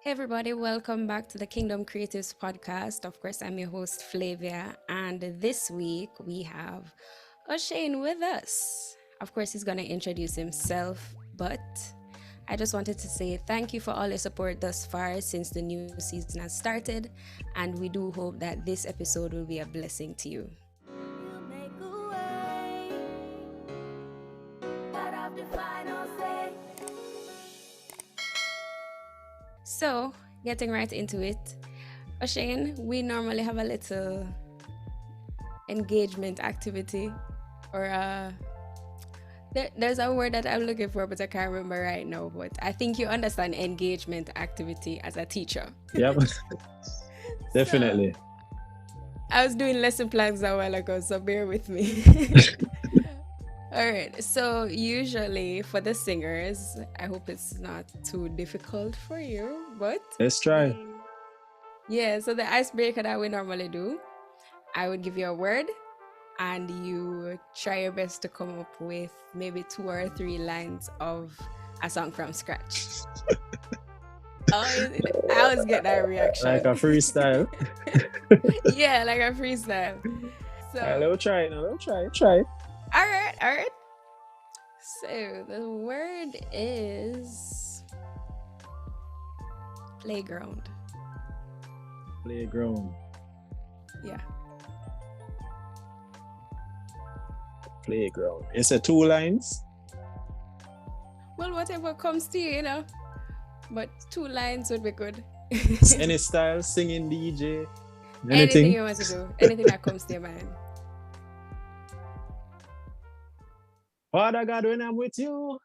Hey everybody, welcome back to the Kingdom Creatives podcast. Of course, I'm your host Flavia, and this week we have O'Shane with us. Of course, he's going to introduce himself, but I just wanted to say thank you for all your support thus far since the new season has started, and we do hope that this episode will be a blessing to you. You make a way. God of the final say. So, getting right into it, O'Shane, we normally have a little engagement activity, or there's a word that I'm looking for, but I can't remember right now. But I think you understand engagement activity as a teacher. Yep, definitely. So, I was doing lesson plans a while ago, so bear with me. All right, so usually for the singers, I hope it's not too difficult for you, but Let's try. yeah, so the icebreaker that we normally do, I would give you a word and you try your best to come up with maybe 2 or 3 lines of a song from scratch. I always get that reaction. Like a freestyle. Yeah, like a freestyle. So, All right, let's try it now. Let's try it. all right. So the word is playground. Playground. Yeah. Playground. It's a 2 lines. Well, whatever comes to you, But 2 lines would be good. Any style, singing, DJ, Anything anything. you want to do, anything that comes to your mind. Father God, when I'm with you,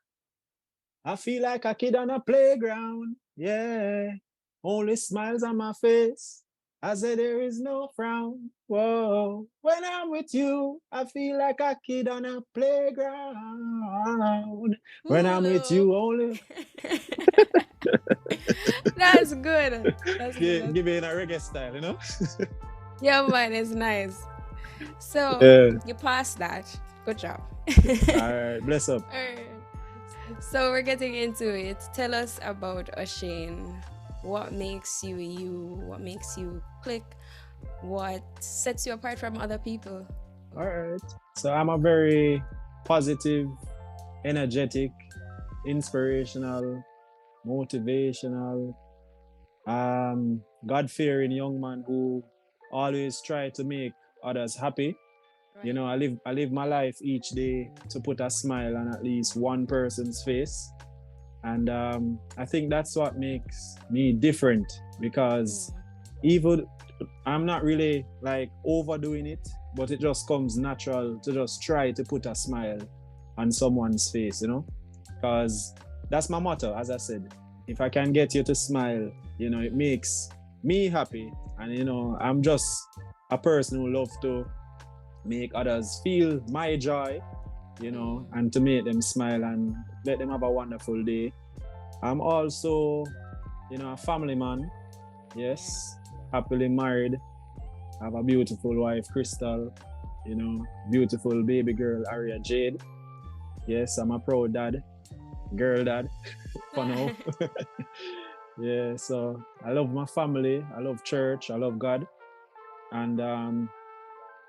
I feel like a kid on a playground. Yeah. Only smiles on my face. I said there is no frown. Whoa. When I'm with you, I feel like a kid on a playground. When I'm with you, only That's good. That's good. give it in a reggae style, Yeah, man, it's nice. So Yeah. you passed that. Good job. All right, bless up. Alright. So we're getting into it. Tell us about O'Shane. What makes you you? What makes you click? What sets you apart from other people? All right. So I'm a very positive, energetic, inspirational, motivational, God-fearing young man who always try to make others happy. Right? I live my life each day to put a smile on at least one person's face. And I think that's what makes me different, because even I'm not really like overdoing it, but it just comes natural to just try to put a smile on someone's face, because that's my motto. As I said, if I can get you to smile, it makes me happy. And I'm just a person who loves to make others feel my joy, and to make them smile and let them have a wonderful day. I'm also, a family man. Yes, happily married. I have a beautiful wife, Crystal. Beautiful baby girl, Aria Jade. Yes, I'm a proud dad, girl dad, for now. Yeah, so I love my family. I love church. I love God. And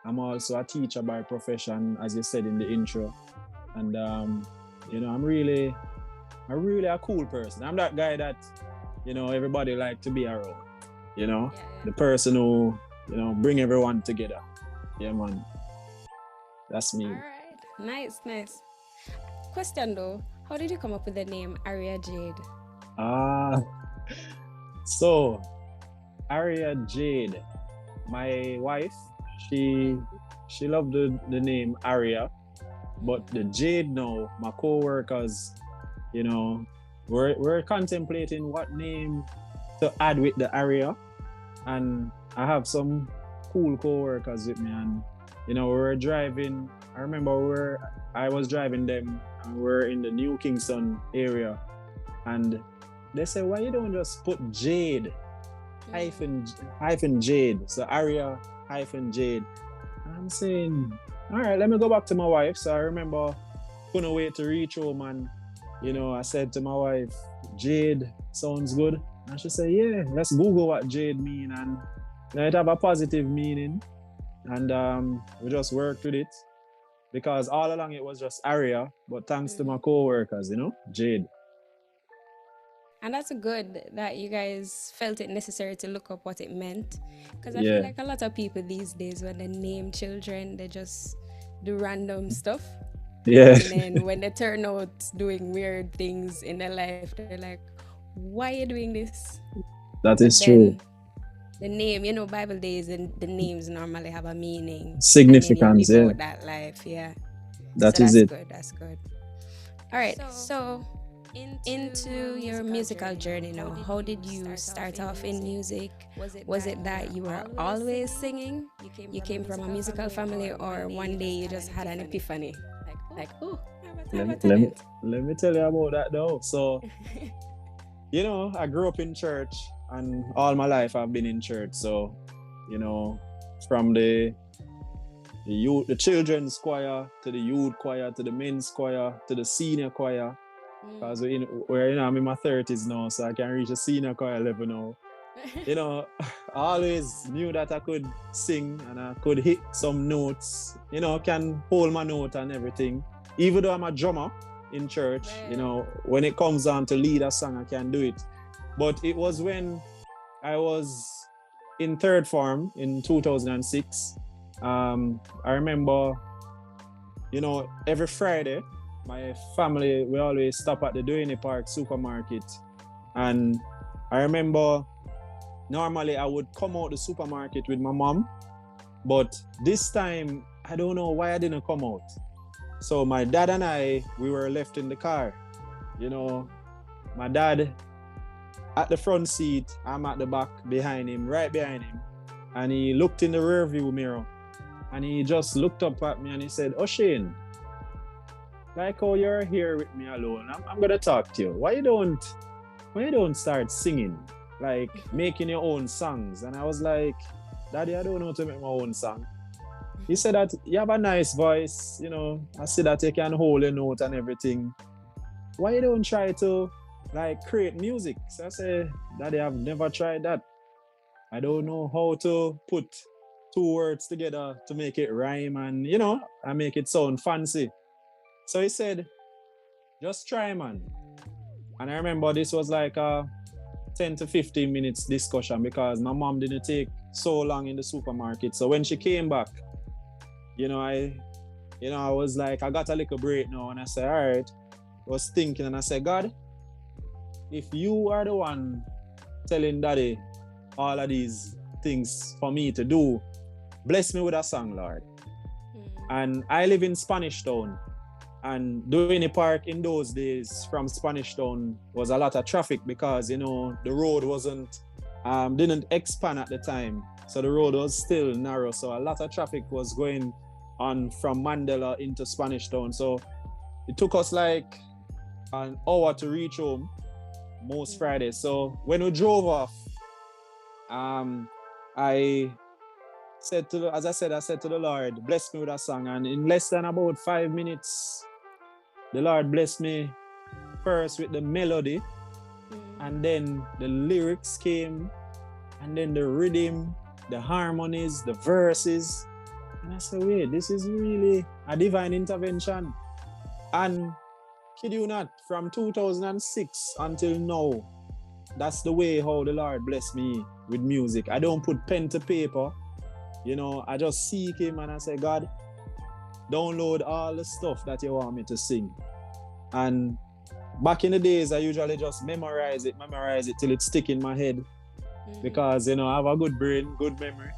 I'm also a teacher by profession, as you said in the intro. And I'm really a cool person. I'm that guy that everybody like to be around. Yeah. The person who bring everyone together. Yeah, man. That's me. All right. Nice. Question though, how did you come up with the name Aria Jade? So Aria Jade, my wife, she loved the name Aria, but the Jade now, my co-workers, we're contemplating what name to add with the Aria. And I have some cool co-workers with me, and we were driving. I remember I was driving them, and we were in the New Kingston area, and they said, why you don't just put Jade hyphen Jade, so Aria hyphen Jade. And I'm saying, all right, let me go back to my wife. So I remember couldn't wait to reach home, and I said to my wife, Jade sounds good. And she said, yeah, let's Google what jade mean. And it have a positive meaning. And we just worked with it because all along it was just Aria, but thanks to my co-workers, Jade. And that's good that you guys felt it necessary to look up what it meant. Because I feel Yeah. like a lot of people these days, when they name children, they just do random stuff. Yeah. And then when they turn out doing weird things in their life, they're like, why are you doing this? That But is then true. the name, Bible days, and the names normally have a meaning. Significance, and then you yeah. live out that life, yeah. That So is that's it. good, that's good. All right, so into your musical journey now, how did you start off in music? Was it that you were always singing? You came from a musical family, or one day you just had an epiphany? Like, oh, I have a talent. Let me tell you about that though. So, I grew up in church and all my life I've been in church. So, from the youth, the children's choir to the youth choir to the men's choir to the senior choir. Because I'm in my 30s now, so I can reach a senior choir level now. I always knew that I could sing and I could hit some notes, can hold my note and everything. Even though I'm a drummer in church, when it comes on to lead a song, I can do it. But it was when I was in third form in 2006. I remember, every Friday, my family, we always stop at the Duane Park supermarket. And I remember normally I would come out the supermarket with my mom, but this time, I don't know why I didn't come out. So my dad and I, we were left in the car. My dad at the front seat, I'm at the back behind him, right behind him. And he looked in the rearview mirror and he just looked up at me and he said, "Oh, Shane, like how you're here with me alone, I'm gonna talk to you. Why you don't start singing, like making your own songs?" And I was like, "Daddy, I don't know how to make my own song." He said that you have a nice voice, I see that you can hold a note and everything. Why you don't try to like create music? So I said, "Daddy, I've never tried that. I don't know how to put two words together to make it rhyme and and make it sound fancy." So he said, "Just try, man." And I remember this was like a 10 to 15 minutes discussion because my mom didn't take so long in the supermarket. So when she came back, I was like, I got a little break now. And I said, all right. I was thinking and I said, "God, if you are the one telling Daddy all of these things for me to do, bless me with a song, Lord." And I live in Spanish Town. And Duane Park in those days from Spanish Town was a lot of traffic because, the road didn't expand at the time. So the road was still narrow. So a lot of traffic was going on from Mandela into Spanish Town. So it took us like an hour to reach home most Fridays. So when we drove off, I said I said to the Lord, bless me with a song. And in less than about 5 minutes, the Lord blessed me first with the melody, and then the lyrics came, and then the rhythm, the harmonies, the verses. And I said, wait, this is really a divine intervention. And kid you not, from 2006 until now, that's the way how the Lord blessed me with music. I don't put pen to paper. I just seek him and I say, "God, download all the stuff that you want me to sing." And back in the days, I usually just memorize it till it stick in my head. Because, I have a good brain, good memory.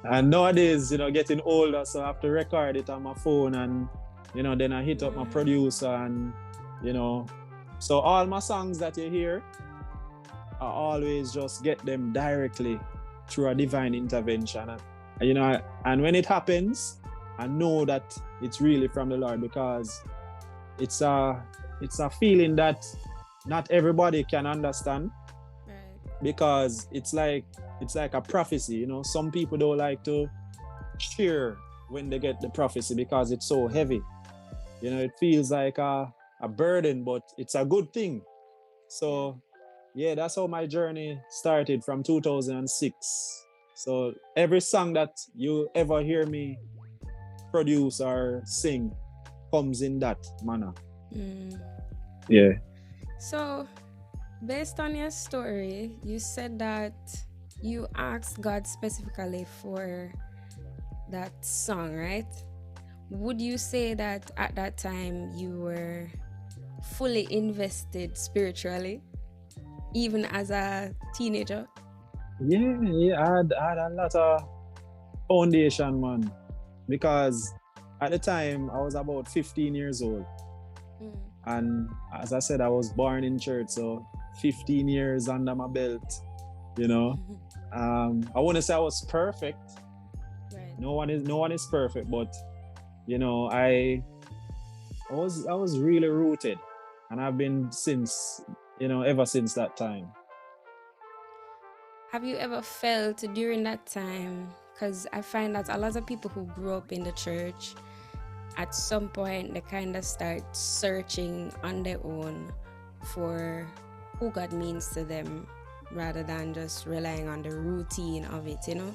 And nowadays, getting older, so I have to record it on my phone and, then I hit up my producer and, so all my songs that you hear, I always just get them directly through a divine intervention. And when it happens, I know that it's really from the Lord because it's a feeling that not everybody can understand. Right. Because it's like a prophecy, Some people don't like to share when they get the prophecy because it's so heavy. It feels like a burden, but it's a good thing. So yeah, that's how my journey started from 2006. So every song that you ever hear me produce or sing comes in that manner. Mm. Yeah. So, based on your story, you said that you asked God specifically for that song, right? Would you say that at that time you were fully invested spiritually, even as a teenager? Yeah, yeah, I had a lot of foundation, man. Because at the time I was about 15 years old. Mm. And as I said, I was born in church, so 15 years under my belt, you know. I want to say I was perfect. Right. No one is perfect, but you know, I was really rooted, and I've been since, ever since that time. Have you ever felt during that time? Because I find that a lot of people who grew up in the church, at some point, they kind of start searching on their own for who God means to them rather than just relying on the routine of it, you know?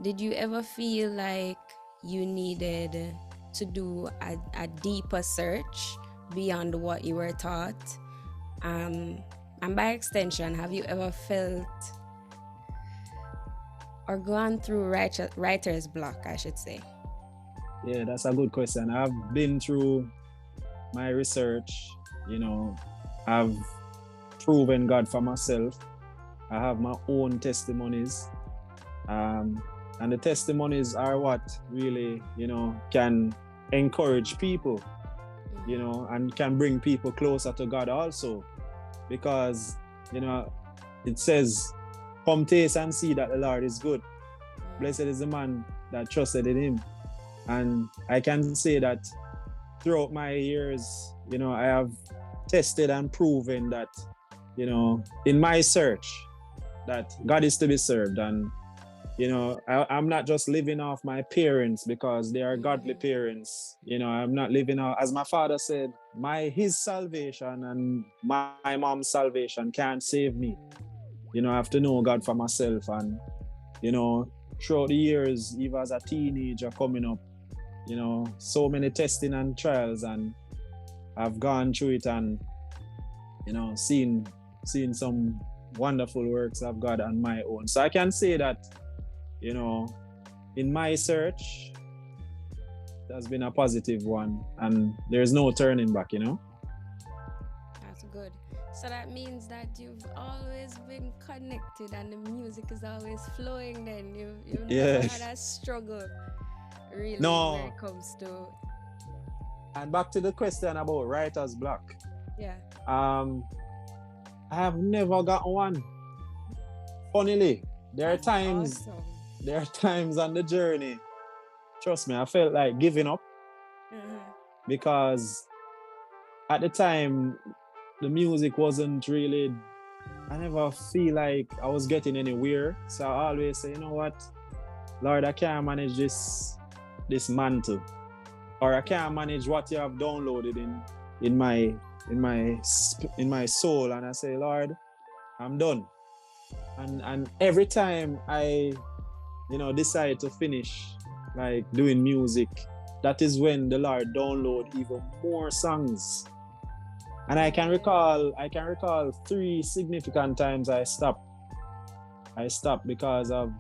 Did you ever feel like you needed to do a deeper search beyond what you were taught? And by extension, have you ever felt or gone through writer's block, I should say? Yeah, that's a good question. I've been through my research, you know, I've proven God for myself. I have my own testimonies. And the testimonies are what really, can encourage people, and can bring people closer to God also. Because, it says, come taste and see that the Lord is good. Blessed is the man that trusted in him. And I can say that throughout my years, I have tested and proven that, in my search, that God is to be served. And, I'm not just living off my parents because they are godly parents. I'm not living off, as my father said, his salvation and my mom's salvation can't save me. I have to know God for myself. And, throughout the years, even as a teenager coming up, so many testing and trials, and I've gone through it and, seen some wonderful works of God on my own. So I can say that, in my search, it has been a positive one, and there's no turning back, That's good. So that means that you've always been connected and the music is always flowing then. You've never Yeah. had a struggle really No. when it comes to And back to the question about writer's block. yeah. I have never got one. Funnily, That's awesome. there are times on the journey, trust me, I felt like giving up because at the time the music wasn't really, I never feel like I was getting anywhere. So I always say, you know what, Lord, I can't manage this mantle, or I can't manage what you have downloaded in my soul. And I say, Lord, I'm done. And every time I decide to finish like doing music, that is when the Lord download even more songs. And I can recall 3 significant times I stopped because of,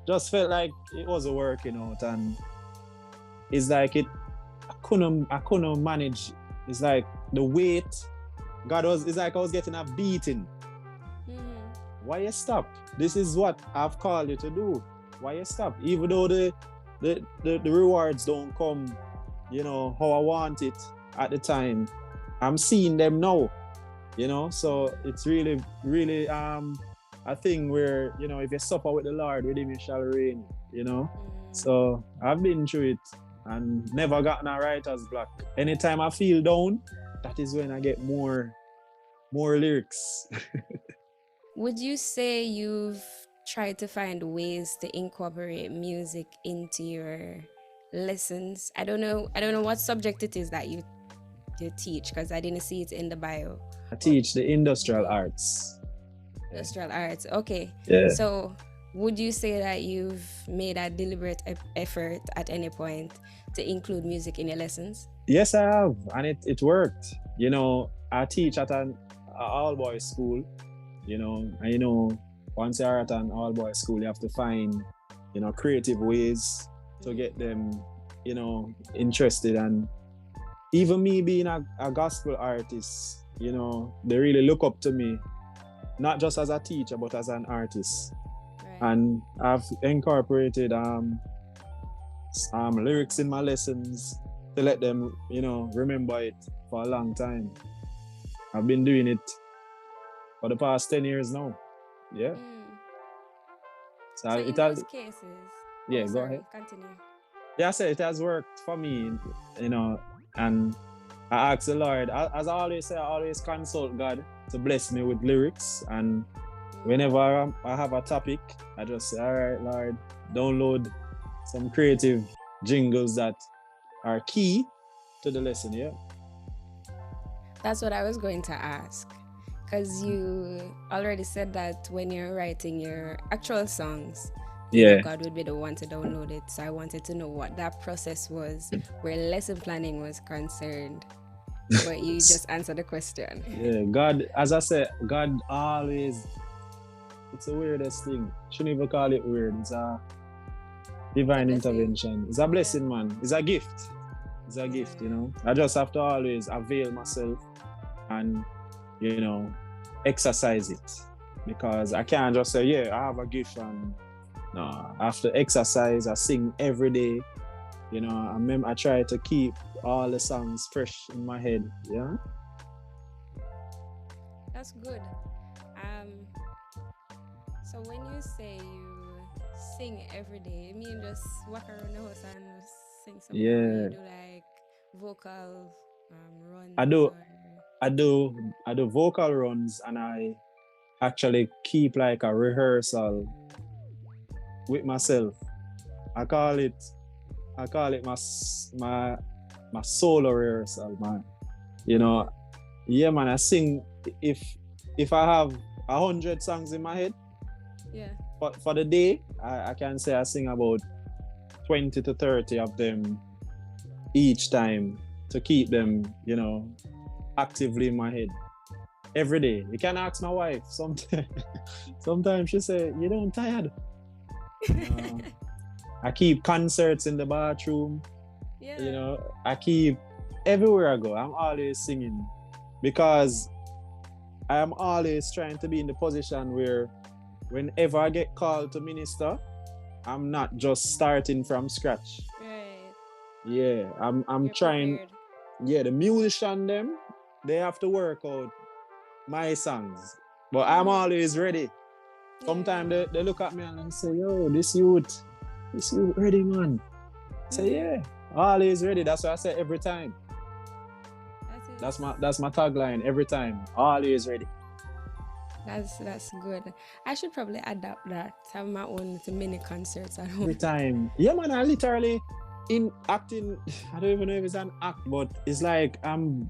just felt like it wasn't working out. And it's like I couldn't manage. It's like the weight, it's like I was getting a beating. Why you stop? This is what I've called you to do. Why you stop? Even though the rewards don't come, how I want it at the time, I'm seeing them now, so it's really, really a thing where, if you suffer with the Lord, with him you shall reign, So I've been through it and never gotten a writer's block. Anytime I feel down, that is when I get more lyrics. Would you say you've tried to find ways to incorporate music into your lessons? I don't know what subject it is that you you teach? Because I didn't see it in the bio. I teach the industrial arts. Industrial arts. Okay. Yeah. So would you say that you've made a deliberate effort at any point to include music in your lessons? Yes, I have, and it worked. You know, I teach at an all-boys school, you know, and you know, once you're at an all-boys school, you have to find, you know, creative ways to get them, you know, interested. And even me being a gospel artist, you know, they really look up to me, not just as a teacher, but as an artist. Right. And I've incorporated lyrics in my lessons to let them, you know, remember it for a long time. I've been doing it for the past 10 years now. Yeah. So in it those has, cases, yeah, oh, go sorry, ahead. continue. Yeah, I said it has worked for me, you know, and I ask the Lord, as I always say, I always consult God to bless me with lyrics. And whenever I have a topic, I just say, all right, Lord, download some creative jingles that are key to the lesson, yeah? That's what I was going to ask. Because you already said that when you're writing your actual songs, you know, God would be the one to download it. So I wanted to know what that process was, where lesson planning was concerned. But you just answered the question. Yeah, God, as I said, God always, it's the weirdest thing. Shouldn't even call it weird. It's a divine intervention. It's a blessing, man. It's a gift. It's a gift, you know. I just have to always avail myself and, you know, exercise it. Because I can't just say, yeah, I have a gift, and no, I have to exercise. I sing every day. You know, I try to keep all the songs fresh in my head. Yeah. That's good. So when you say you sing every day, you mean just walk around the house and sing something? Yeah. You do like vocal runs? I do vocal runs, and I actually keep like a rehearsal with myself. I call it my solo rehearsal, man. You know, yeah, man. I sing if I have 100 songs in my head. Yeah. But for the day, I can say I sing about 20 to 30 of them each time to keep them, you know, actively in my head every day. You can ask my wife. Sometimes she say, "You don't tired?" I keep concerts in the bathroom. Yeah. You know, I keep everywhere I go. I'm always singing because I am always trying to be in the position where whenever I get called to minister, I'm not just starting from scratch. Right. Yeah, I'm You're trying. prepared. Yeah, the musician them, they have to work out my songs, but I'm always ready. Sometimes they look at me and they say, "Yo, this youth ready, man." I say, "Yeah, always ready." That's what I say every time. That's my tagline every time. Always ready. That's good. I should probably adapt that. Have my own mini concerts at home. Every time. Yeah, man, I literally in acting, I don't even know if it's an act, but it's like I'm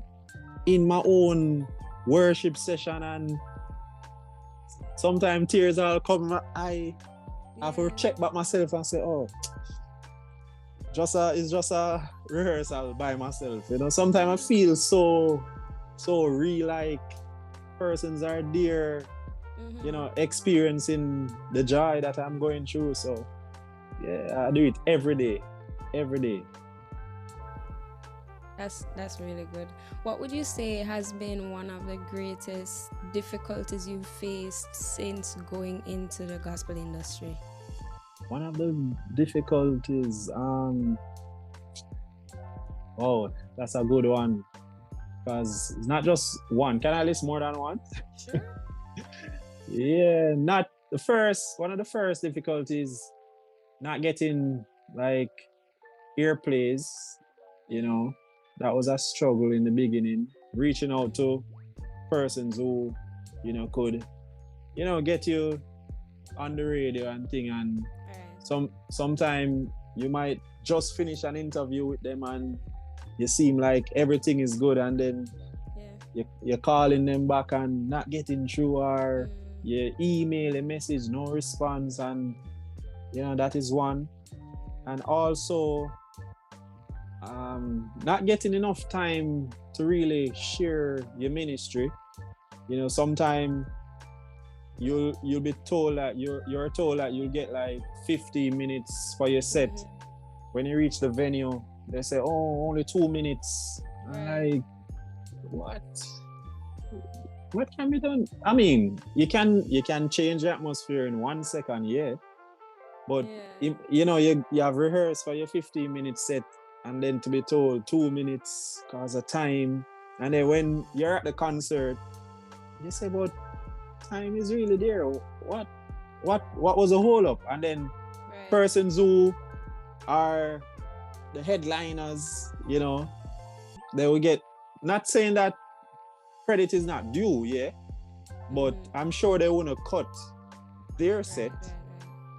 in my own worship session, and sometimes tears all come in my eye. I have to check back myself and say, "Oh, it's just a rehearsal by myself." You know, sometimes I feel so real, like persons are there, you know, experiencing the joy that I'm going through. So yeah, I do it every day. That's really good. What would you say has been one of the greatest difficulties you've faced since going into the gospel industry? One of the difficulties, oh, that's a good one. Because it's not just one. Can I list more than one? Sure. Yeah, one of the first difficulties, not getting like airplays, you know. That was a struggle in the beginning. Reaching out to persons who, you know, could, you know, get you on the radio and thing. And sometime you might just finish an interview with them and you seem like everything is good, and then you're calling them back and not getting through, or you email a message, no response, and that is one. And also not getting enough time to really share your ministry. Sometimes you'll be told that you're told that you'll get like 15 minutes for your set. When you reach the venue, they say, oh, only 2 minutes. Like, what can be done? I mean, you can change the atmosphere in 1 second, yeah. But you have rehearsed for your 15-minute set, and then to be told 2 minutes because of time. And then when you're at the concert, you say, but time is really there. What was the hold up? And then persons who are the headliners, they will get, not saying that credit is not due, yeah, but I'm sure they want to cut their set.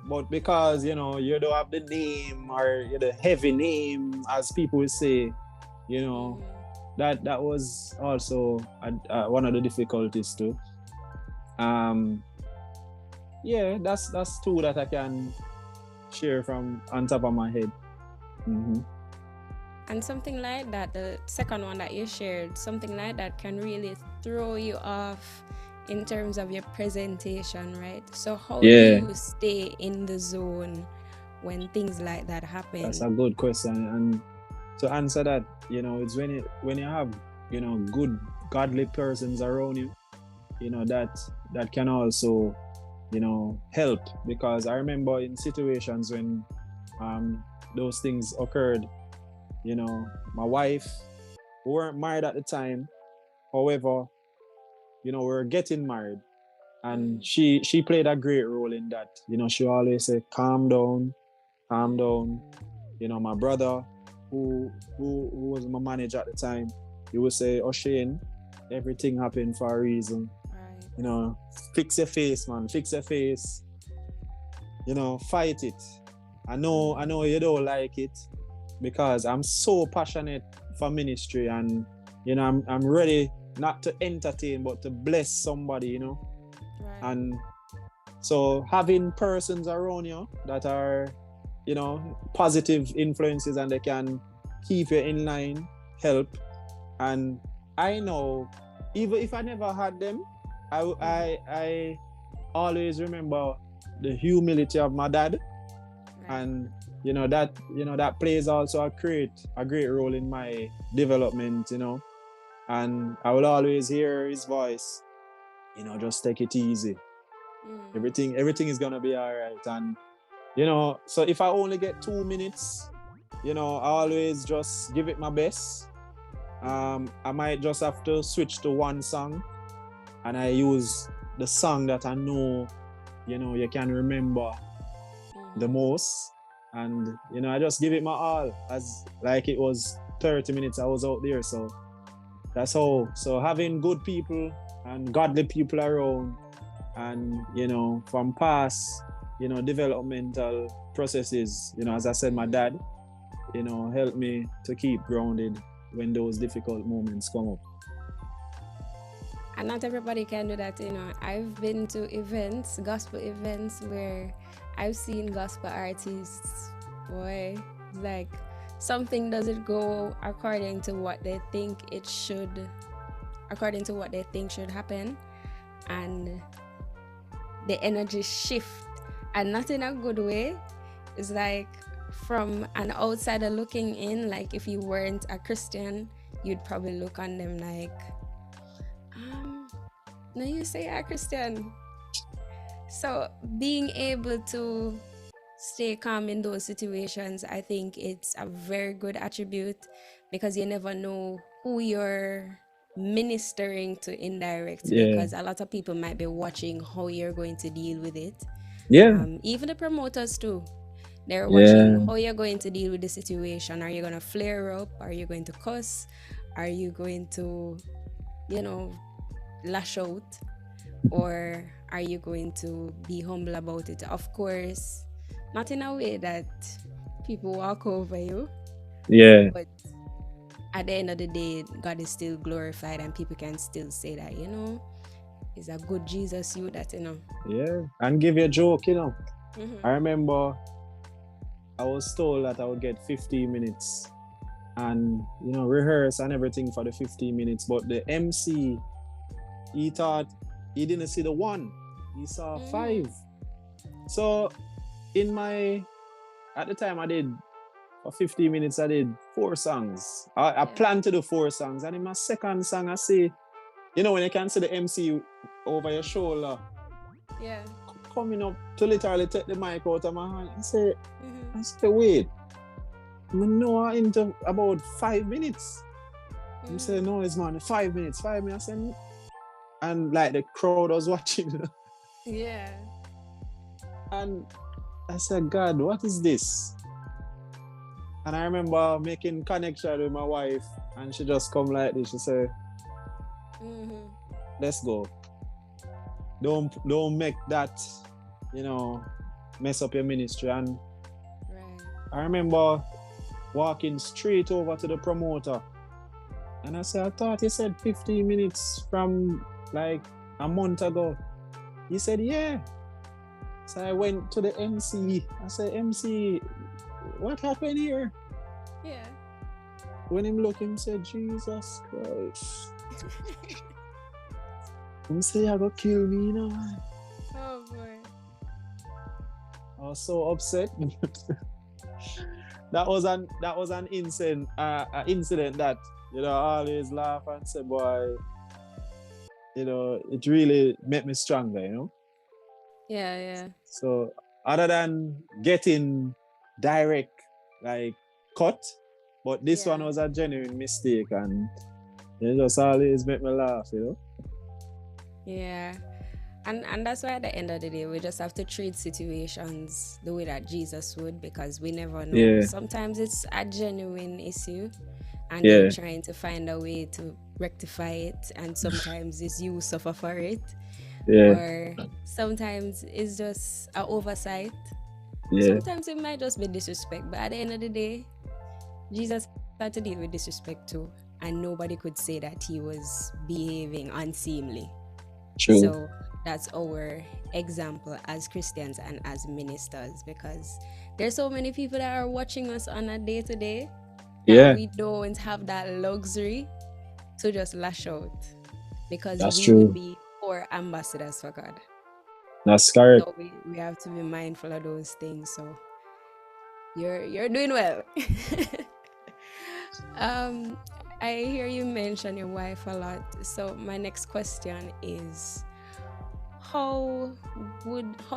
But because you don't have the name, or the heavy name, as people will say, that was also one of the difficulties too. Yeah, that's two that I can share from on top of my head. And something like that, the second one that you shared, something like that can really throw you off in terms of your presentation, right? So how do you stay in the zone when things like that happen? That's a good question. And to answer that, it's when you have, good godly persons around you, that can also, help. Because I remember in situations when those things occurred, my wife, we weren't married at the time. However, we were getting married, and she played a great role in that. She always said, calm down. My brother, who was my manager at the time, he would say, oh, Shane, everything happened for a reason. Fix your face, man. Fix your face. Fight it. I know you don't like it, because I'm so passionate for ministry, and I'm ready not to entertain but to bless somebody, and so having persons around you that are positive influences, and they can keep you in line, help. And I know, even if I never had them, I always remember the humility of my dad, and that plays also a great role in my development, and I will always hear his voice, just take it easy. Everything is gonna be all right. And so if I only get 2 minutes, I always just give it my best. I might just have to switch to one song, and I use the song that I know you can remember the most. And I just give it my all, as like it was 30 minutes I was out there. So that's how. So having good people and godly people around, and from past developmental processes, as I said, my dad helped me to keep grounded when those difficult moments come up. And not everybody can do that. I've been to events, gospel events, where I've seen gospel artists, boy, like something doesn't go according to what they think it should, according to what they think should happen, and the energy shift, and not in a good way. It's like, from an outsider looking in, like if you weren't a Christian, you'd probably look on them like, no, you say you're a Christian. So being able to stay calm in those situations, I think it's a very good attribute, because you never know who you're ministering to indirectly, because a lot of people might be watching how you're going to deal with it. Even the promoters too, they're watching how you're going to deal with the situation. Are you going to flare up? Are you going to cuss? Are you going to lash out, or are you going to be humble about it? Of course, not in a way that people walk over you, but at the end of the day, God is still glorified and people can still say that, it's a good Jesus you that, Yeah. And give you a joke, Mm-hmm. I remember I was told that I would get 15 minutes and, rehearse and everything for the 15 minutes. But the MC, he thought he didn't see the one, he saw 5. So at the time I did, for 15 minutes, I did 4 songs. I planned to do 4 songs. And in my second song, I say, when you can see the MC over your shoulder, Yeah. coming up to literally take the mic out of my hand, I say, Mm-hmm. wait, I know I'm into about 5 minutes. Mm-hmm. I say, no, it's man, 5 minutes, 5 minutes. And like the crowd was watching. Yeah. And I said, God, what is this? And I remember making connection with my wife, and she just come like this. She said, let's go. Don't make that, mess up your ministry. And Right. I remember walking straight over to the promoter, and I said, I thought you said 15 minutes from like a month ago. He said, yeah. So I went to the MC. I said, MC, what happened here? Yeah. When him look, him said, Jesus Christ. Him say, you're going to kill me now, man. Oh boy. I was so upset. that was an incident that, I always laugh and say, boy, it really made me stronger, Yeah, yeah. So other than getting direct, like, cut, but this one was a genuine mistake, and it just always make me laugh, Yeah. And that's why at the end of the day, we just have to treat situations the way that Jesus would, because we never know. Yeah. Sometimes it's a genuine issue and Yeah. you're trying to find a way to rectify it, and sometimes it's you suffer for it. Yeah. Or sometimes it's just an oversight. Yeah. Sometimes it might just be disrespect, but at the end of the day, Jesus had to deal with disrespect too, and nobody could say that he was behaving unseemly. True. So that's our example as Christians and as ministers, because there's so many people that are watching us on a day-to-day that Yeah. we don't have that luxury to just lash out, because That's we true. would be poor ambassadors for God. That's correct. So we have to be mindful of those things. So you're doing well. I hear you mention your wife a lot. So my next question is, how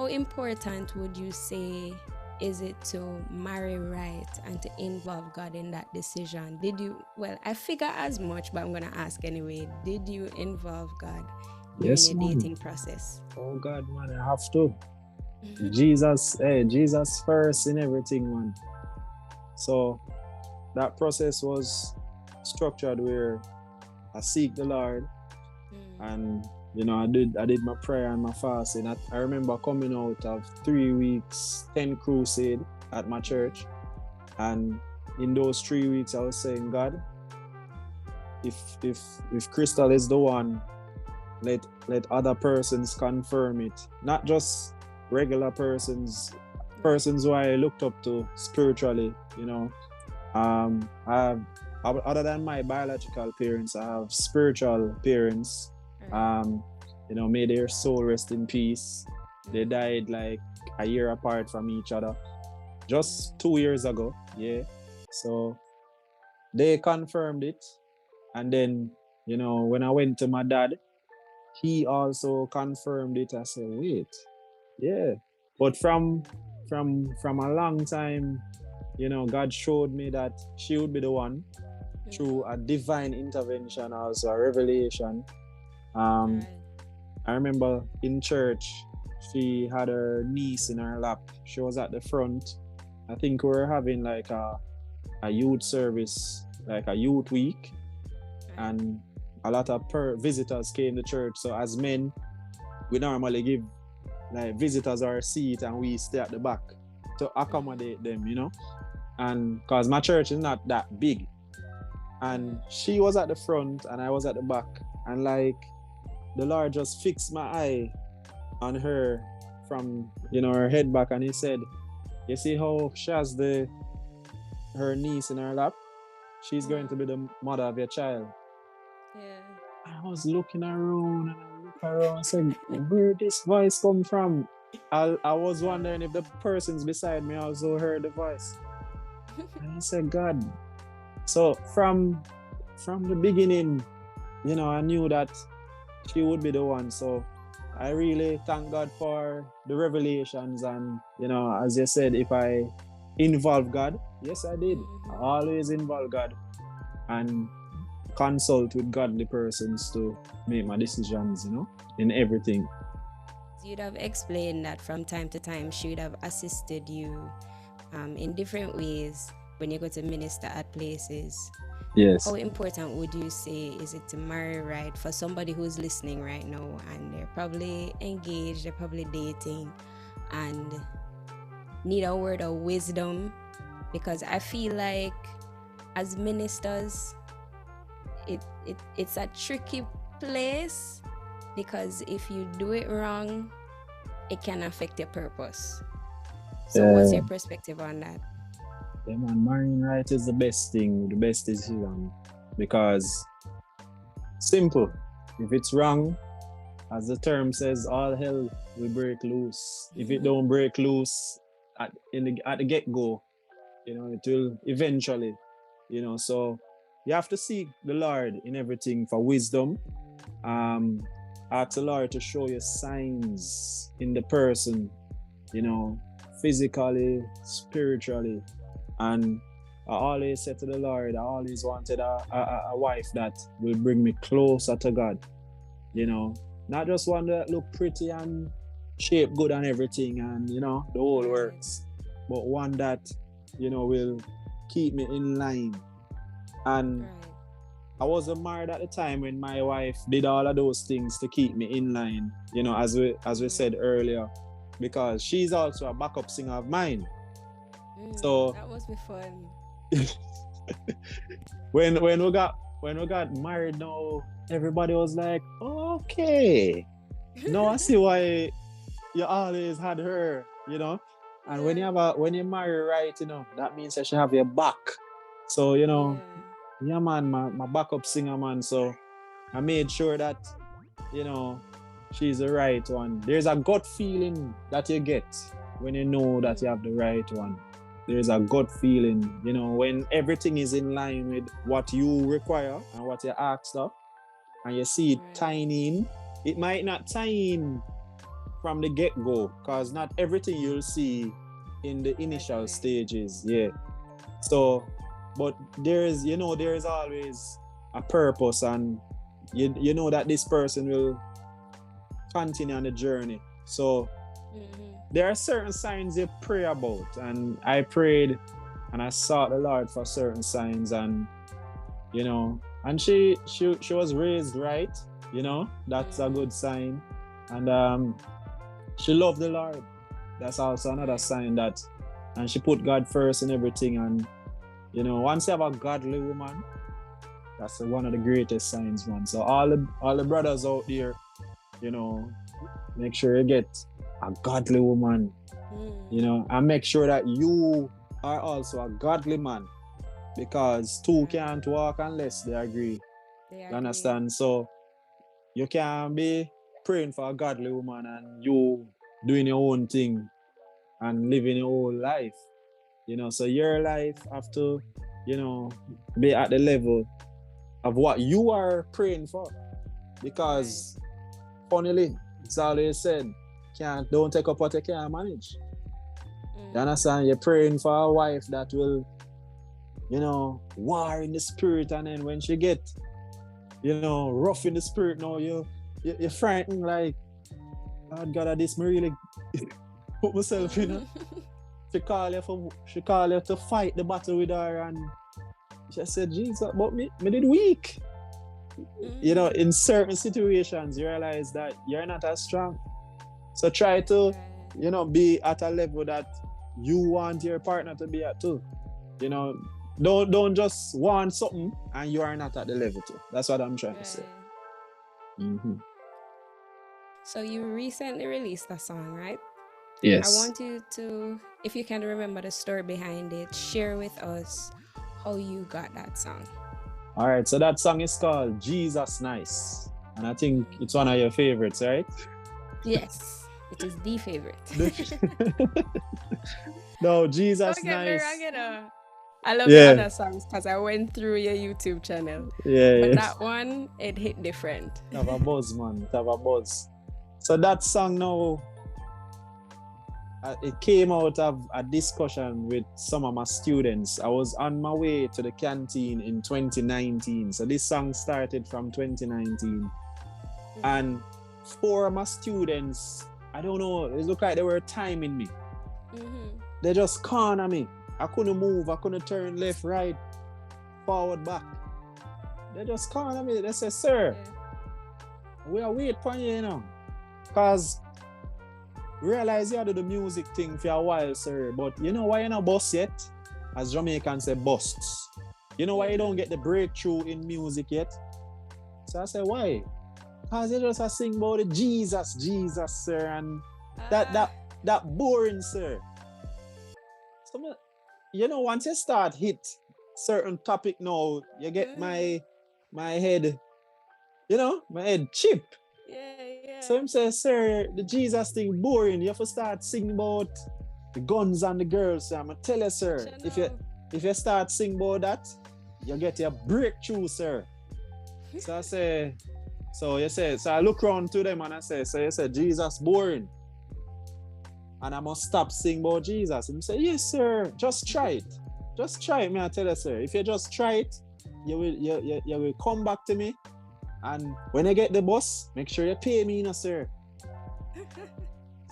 important would you say is it to marry right and to involve God in that decision? I figure as much, but I'm gonna ask anyway. Did you involve God during Yes, your man. dating process? Oh God, man, I have to. Jesus first in everything, man. So that process was structured where I seek the Lord, and I did my prayer and my fasting. I remember coming out of 3 weeks, 10 crusade at my church, and in those 3 weeks I was saying, God, if Crystal is the one, let other persons confirm it, not just regular persons who I looked up to spiritually. I have, other than my biological parents, I have spiritual parents. May their soul rest in peace. They died like a year apart from each other, just 2 years ago. Yeah. So they confirmed it, and then when I went to my dad, he also confirmed it. I said, wait, yeah. But from a long time, God showed me that she would be the one through a divine intervention, also a revelation. I remember in church, she had her niece in her lap. She was at the front. I think we were having like a youth service, like a youth week, and a lot of visitors came to church. So as men, we normally give like visitors our seat and we stay at the back to accommodate them, and because my church is not that big, And she was at the front and I was at the back. And like the Lord just fixed my eye on her from, her head back, and he said, you see how she has her niece in her lap? She's going to be the mother of your child. Yeah. I was looking around and I look around and said, where this voice come from? I was wondering if the persons beside me also heard the voice. And I said, God. So from the beginning, I knew that she would be the one. So I really thank God for the revelations. And, as you said, if I involve God, yes, I did. I always involve God and consult with godly persons to make my decisions, in everything. You'd have explained that from time to time she would have assisted you in different ways when you go to minister at places. Yes. How important would you say is it to marry right for somebody who's listening right now and they're probably engaged, they're probably dating and need a word of wisdom? Because I feel like as ministers, it's a tricky place, because if you do it wrong, it can affect your purpose. So what's your perspective on that? Yeah, man, marrying right is the best thing, the best decision. Because simple, if it's wrong, as the term says, all hell will break loose. If it don't break loose at the get-go, it will eventually, so you have to seek the Lord in everything for wisdom. Ask the Lord to show you signs in the person, physically, spiritually. And I always said to the Lord, I always wanted a wife that will bring me closer to God. Not just one that look pretty and shape good and everything and, the whole works, but one that, will keep me in line. And I wasn't married at the time when my wife did all of those things to keep me in line, as we said earlier, because she's also a backup singer of mine. So that must be fun. when we got married, now everybody was like, okay, now I see why you always had her, and when you marry right, that means that she have your back. So yeah man, my backup singer, man. So I made sure that she's the right one. There's a gut feeling that you get when you know that you have the right one. There's a gut feeling, when everything is in line with what you require and what you asked of, and you see it tying in. It might not tie in from the get-go, because not everything you'll see in the initial stages. Yeah. So, but there is always a purpose, and you know that this person will continue on the journey. So there are certain signs you pray about, and I prayed and I sought the Lord for certain signs, and and she was raised right, that's a good sign, and she loved the Lord. That's also another sign that, and she put God first in everything. And once you have a godly woman, that's one of the greatest signs, man. So all the brothers out there, make sure you get a godly woman, and make sure that you are also a godly man, because two can't walk unless they agree. You understand? So you can't be praying for a godly woman and you doing your own thing and living your whole life. So your life have to, be at the level of what you are praying for. Because funnily, it's always said, don't take up what you can't manage. You understand? You're praying for a wife that will, war in the spirit, and then when she get, rough in the spirit, now you're frightened, like, Lord God, this me really put myself in. She call you to fight the battle with her, and she said, Jesus, but me did weak. In certain situations, you realize that you're not as strong. So try to, be at a level that you want your partner to be at too. Don't just want something and you are not at the level too. That's what I'm trying to say. Right. Mm-hmm. So you recently released a song, right? I Yes. want you to, if you can remember the story behind it, share with us how you got that song. All right. So that song is called Jesus Nice. And I think it's one of your favorites, right? Yes, it is the favorite. No, Don't Jesus get me wrong, Nice. you know. I love your Yeah. other songs because I went through your YouTube channel. Yeah. But Yeah. that one, it hit different. Have a buzz, man. Have a buzz. So that song now, it came out of a discussion with some of my students. I was on my way to the canteen in 2019. So this song started from 2019. And four of my students, I don't know, it looked like they were timing me. They just corner me. I couldn't move. I couldn't turn left, right, forward, back. They just corner me. They say, sir, we are waiting for you, you know. Because realize you do the music thing for a while, sir. But you know why you're not bust yet? As Jamaicans say, busts. You know why you don't get the breakthrough in music yet? So I say, why? Because you just sing about the Jesus, sir. And that boring, sir. So, you know, once you start hit certain topic now, you get my head, you know, my head chip. Yeah. So him say, sir, the Jesus thing boring. You have to start singing about the guns and the girls. So I'm gonna tell you, sir, if you start singing about that, you get your breakthrough, sir. So I say, so I look around to them and I say, so you say Jesus boring. And I must stop singing about Jesus. And he say, yes, sir, just try it. Just try it, me I tell you, sir. If you just try it, you will come back to me. And when I get the bus, make sure you pay me, sir.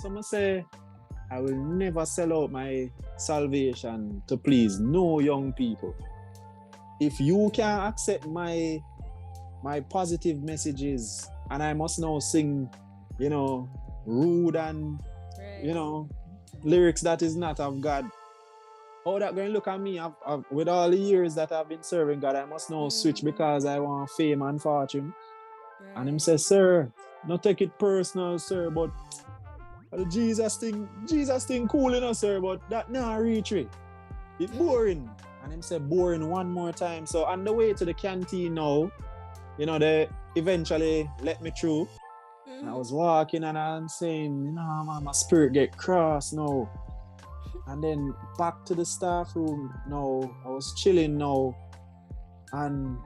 So I say, I will never sell out my salvation to please no young people. If you can accept my positive messages, and I must now sing, you know, rude and, you know, lyrics that is not of God, how that going to look at me? With all the years that I've been serving God, I must now switch because I want fame and fortune. And him say, sir, not take it personal, sir, but the Jesus thing cool, you know, sir, but that nah reach it. It's boring. And him say boring one more time. So on the way to the canteen now, you know, they eventually let me through. And I was walking and I'm saying, you know, man, my spirit get cross now. And then back to the staff room now. I was chilling now. And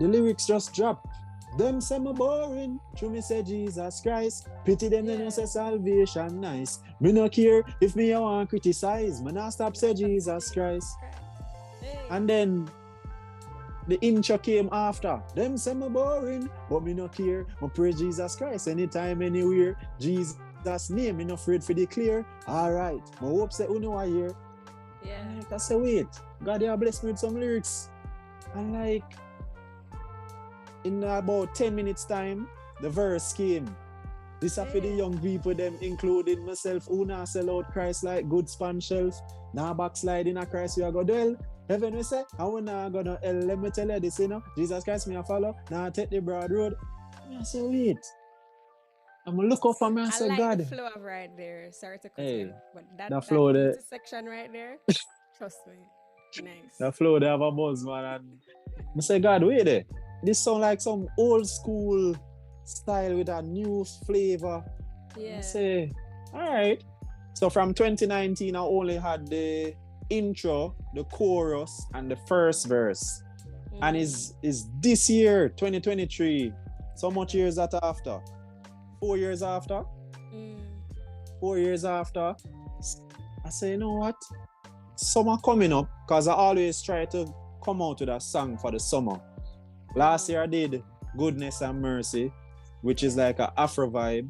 the lyrics just dropped. Them say me boring, true me say Jesus Christ. Pity them, then you say salvation nice. Me no care if me you want criticize. Me not stop say Jesus Christ. And then the intro came after. Them say me boring, but me no care. Me praise Jesus Christ anytime, anywhere. Jesus name, me no afraid for declare. Alright, me hope say you know I hear. Yeah. I say wait, God you bless me with some lyrics. And like, in about 10 minutes time, the verse came. This are for the young people, them including myself, who now sell out Christ like good span shelf. Now backslide in a Christ we are going to dwell. Heaven we say, and we now going to hell. Let me tell you this, you know. Jesus Christ me a follow. Now I take the broad road. I say, wait. I'm going to look up for me and say, like God. the flow of right there. Sorry to cut in. But that flow there. Section right there, trust me. Nice. That flow there have a buzz, man. And I say, God, wait there. This sound like some old school style with a new flavor. Yeah. I say, all right. So from 2019, I only had the intro, the chorus, and the first verse. And is this year, 2023, so much years that after? 4 years after? 4 years after, I say, you know what? Summer coming up, because I always try to come out with a song for the summer. Last year I did Goodness and Mercy, which is like an Afro vibe.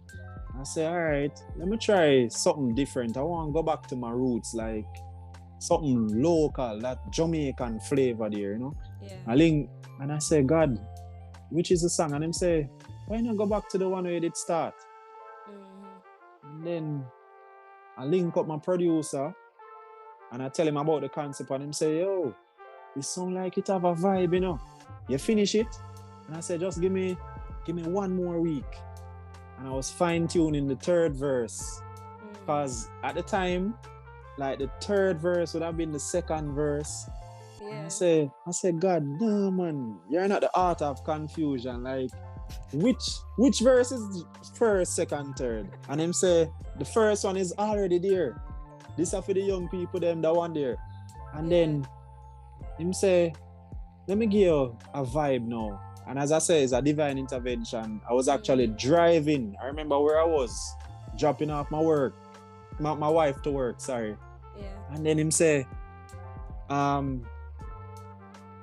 I say, all right, let me try something different. I want to go back to my roots, like something local, that Jamaican flavor there, you know? Yeah. I link, and I say, God, which is the song? And him say, why not go back to the one where it did start? And then I link up my producer, and I tell him about the concept, and him say, yo, it sound like it have a vibe, you know. You finish it, and I said, just give me one more week. And I was fine-tuning the third verse. Because at the time, like the third verse would have been the second verse. Yeah. I said, God, no man, you're not the author of confusion. Like, which verse is first, second, third? And him say, the first one is already there. This are for the young people, them that one there. And then him say, let me give you a vibe now. And as I say, it's a divine intervention. I was actually driving. I remember where I was, dropping off my wife to work, sorry. Yeah. And then him say,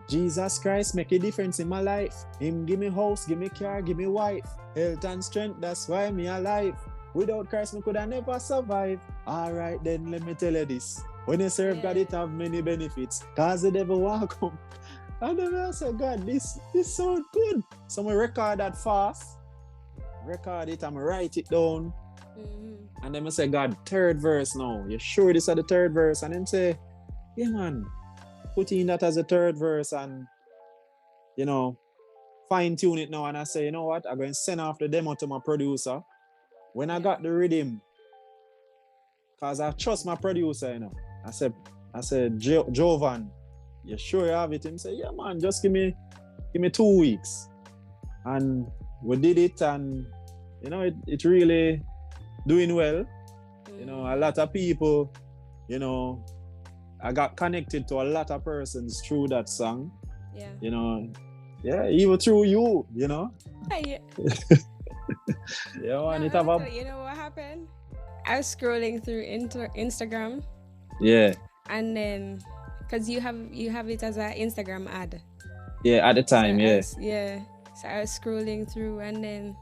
Jesus Christ make a difference in my life. Him give me house, give me car, give me wife, health and strength, that's why me alive. Without Christ, me could have never survive. Alright then, let me tell you this. When you serve God, it have many benefits. Cause the devil won't come. And then I said, God, this sound good. So I record that fast. Record it and write it down. And then I say, God, third verse now. You sure this is the third verse? And then say, yeah man, put in that as a third verse and, you know, fine tune it now. And I say, you know what? I'm going to send off the demo to my producer. When I got the rhythm, because I trust my producer, you know. I said, Jovan, you sure you have it? He said, yeah man, just give me 2 weeks. And we did it, and you know, it really doing well. You know, a lot of people, you know, I got connected to a lot of persons through that song. Yeah. You know, yeah, even through you, you know. Yeah. Yeah, and No, it have a... you know what happened? I was scrolling through Instagram. Yeah. And then, because you have it as an Instagram ad. Yeah, at the time, So I was scrolling through, and then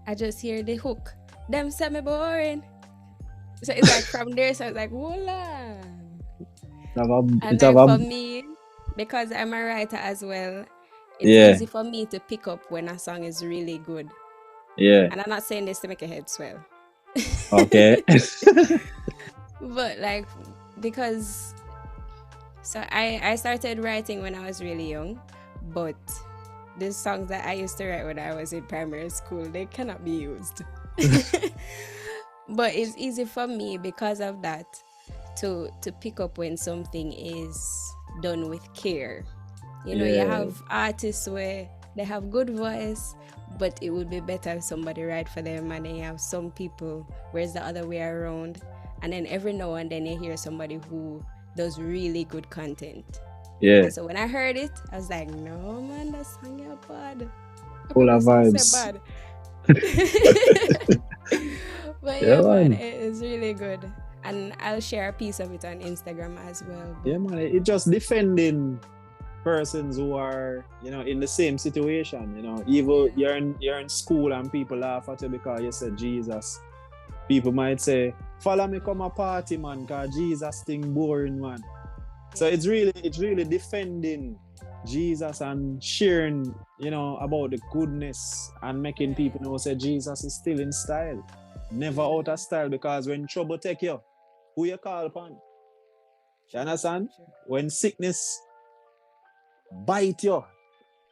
I just hear the hook. Them say me boring. So it's like from there, so I was like, voila. And then for me, because I'm a writer as well, it's easy for me to pick up when a song is really good. Yeah. And I'm not saying this to make your head swell. Okay. But like, because so I started writing when I was really young, but the songs that I used to write when I was in primary school, they cannot be used. But it's easy for me because of that to pick up when something is done with care. You know, you have artists where they have good voice, but it would be better if somebody write for them, and then you have some people where it's the other way around. And then every now and then you hear somebody who does really good content. Yeah. And so when I heard it, I was like, no man, that song is bad. Full of vibes. Bad. But yeah, man, it is really good. And I'll share a piece of it on Instagram as well. Yeah, man, it's just defending persons who are, you know, in the same situation. You know, even you're in school and people laugh at you because you said Jesus. People might say, follow me come a party, man, because Jesus thing boring, man. So it's really defending Jesus and sharing, you know, about the goodness and making people know say Jesus is still in style. Never out of style, because when trouble take you, who you call upon? You understand? When sickness bite you,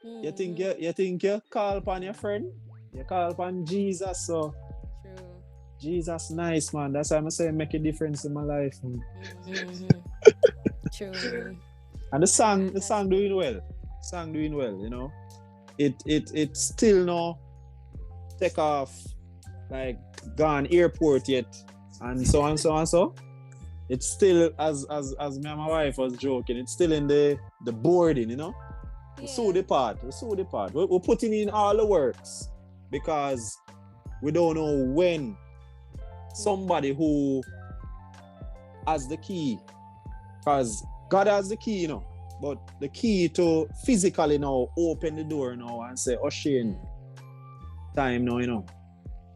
you think you call upon your friend? You call upon Jesus. So Jesus nice, man. That's why I'm saying make a difference in my life. True. And the song doing well. Song doing well, you know. It still no take off, like gone airport yet, and so on, so on, so. It's still, as me and my wife was joking, it's still in the boarding, you know. We saw the part. We're putting in all the works because we don't know when somebody who has the key, because God has the key, you know, but the key to physically now open the door now and say, oh Shane, time now, you know,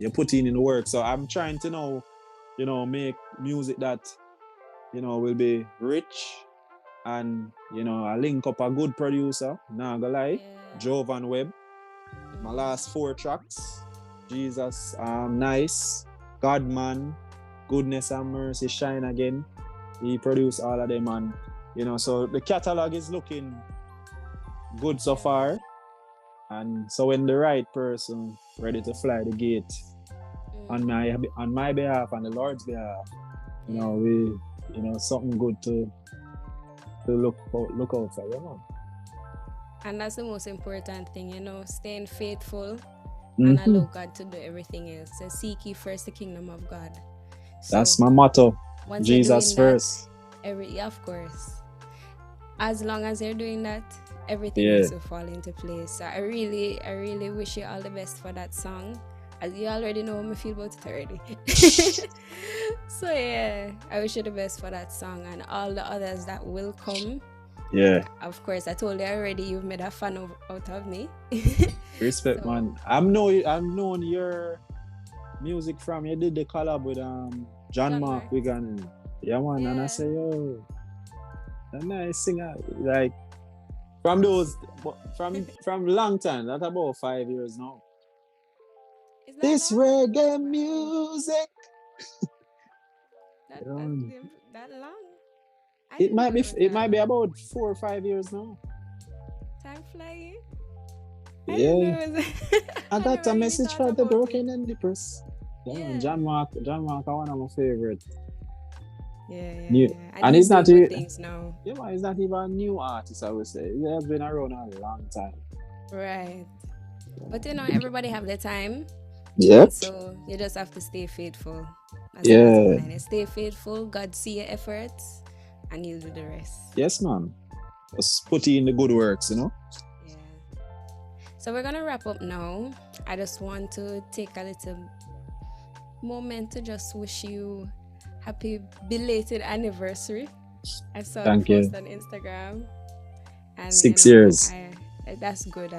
you're putting in the work. So I'm trying to now, you know, make music that, you know, will be rich, and, you know, I link up a good producer, not gonna lie, Jovan Webb. My last 4 tracks, Jesus, Nice, Godman, Goodness and Mercy, Shine Again. He produced all of them, and So the catalog is looking good so far. And so when the right person ready to fly the gate on my behalf and the Lord's behalf, we something good to look out for, And that's the most important thing, staying faithful and Mm-hmm. allow God to do everything else. So seek ye first the kingdom of God. So That's my motto. once Jesus you're doing first. that, of course, as long as you're doing that, everything Yeah. else will fall into place. So I really wish you all the best for that song. As you already know how I feel about it already. So yeah, I wish you the best for that song and all the others that will come. Yeah. Of course, I told you already, you've made a fan out of me. Respect, So- man. I've known your music from you did the collab with John John Mark Mark. Wigan. Yeah, man. And I Yeah. say, yo, a nice singer. Like from those from long time, that's about 5 years now. Is that This long? reggae Wow. music. That, You that, know, that long? I it didn't know might be was it that might be long. about 4 or 5 years now. Time flying. I didn't Yeah. know it was I got never a really message thought for the about broken it. and the press. Yeah, man. Yeah. John Mark are one of my favorite. Yeah. And And he's it's not doing good even things now. yeah, man, it's not even a new artist, I would say. He has been around a long time. Right. But everybody have their time. Yep. So you just have to stay faithful. That's Yeah. the bottom line. Stay faithful. God see your efforts and you'll do the rest. Yes, man. Just put in the good works, Yeah. So we're gonna wrap up now. I just want to take a little moment to just wish you happy belated anniversary. I saw Thank the you. post on Instagram, and 6 years. that's good. I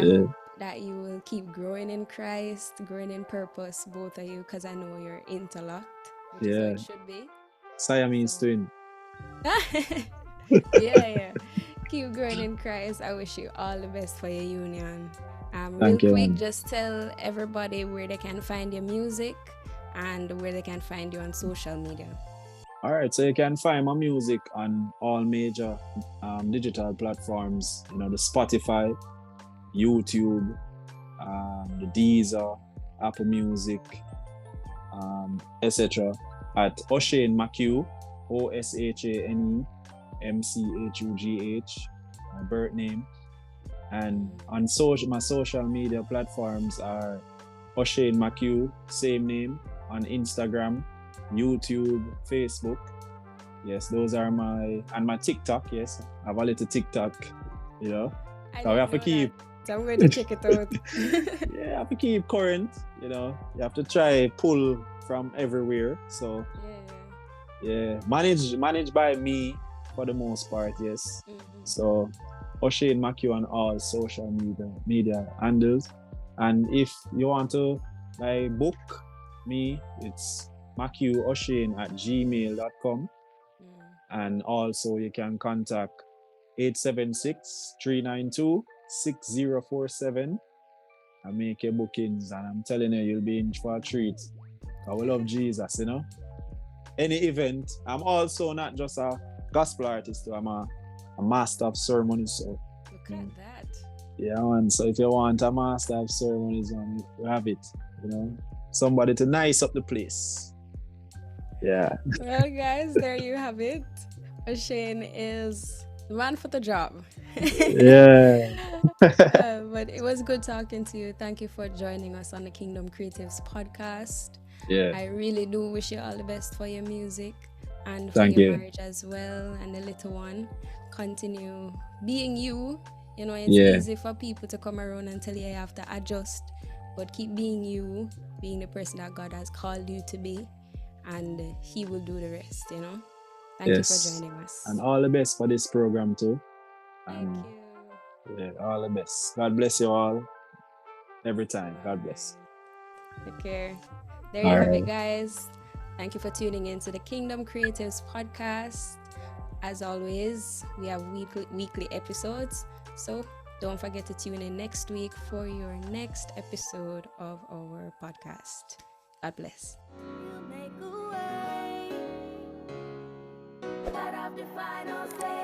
Yeah. hope that you will keep growing in Christ, growing in purpose, both of you, because I know you're interlocked, which is how Yeah. it should be. Siamese twin. Yeah. Keep growing in Christ. I wish you all the best for your union. Real Thank you, quick, man. just tell everybody where they can find your music and where they can find you on social media. All right, so you can find my music on all major digital platforms. The Spotify, YouTube, the Deezer, Apple Music, etc. At Oshane McHugh, OSHANE MCHUGH, my birth name. And on my social media platforms are Oshane McHugh, same name, on Instagram, YouTube, Facebook. Yes, those are my TikTok. Yes, I have a little TikTok. So we have to keep. So I'm going to check it out. Yeah, you have to keep current. You have to try pull from everywhere. So yeah, managed by me for the most part. Yes. So Oshane McHugh on all social media handles. And if you want to book me, it's McHughOshane@gmail.com. And also you can contact 876-392-6047 and make your bookings. And I'm telling you, you'll be in for a treat. I will love Jesus, Any event. I'm also not just a gospel artist, I'm a master of ceremonies. So look at that. Yeah, man. So if you want a master of ceremonies, you have it. Somebody to nice up the place. Yeah. Well, guys, there you have it. Oshane is the man for the job. Yeah. But it was good talking to you. Thank you for joining us on the Kingdom Creatives podcast. Yeah. I really do wish you all the best for your music and for Thank your you. marriage as well, and the little one. Continue being you. It's easy for people to come around and tell you you have to adjust, but keep being you, being the person that God has called you to be, and He will do the rest. Thank you for joining us. And all the best for this program too. Thank you. Yeah, all the best. God bless you all. Every time. God bless. Take care. There you have it, guys. Thank you for tuning in to the Kingdom Creatives podcast. As always, we have weekly episodes. So don't forget to tune in next week for your next episode of our podcast. God bless. You make a way. God have the final say.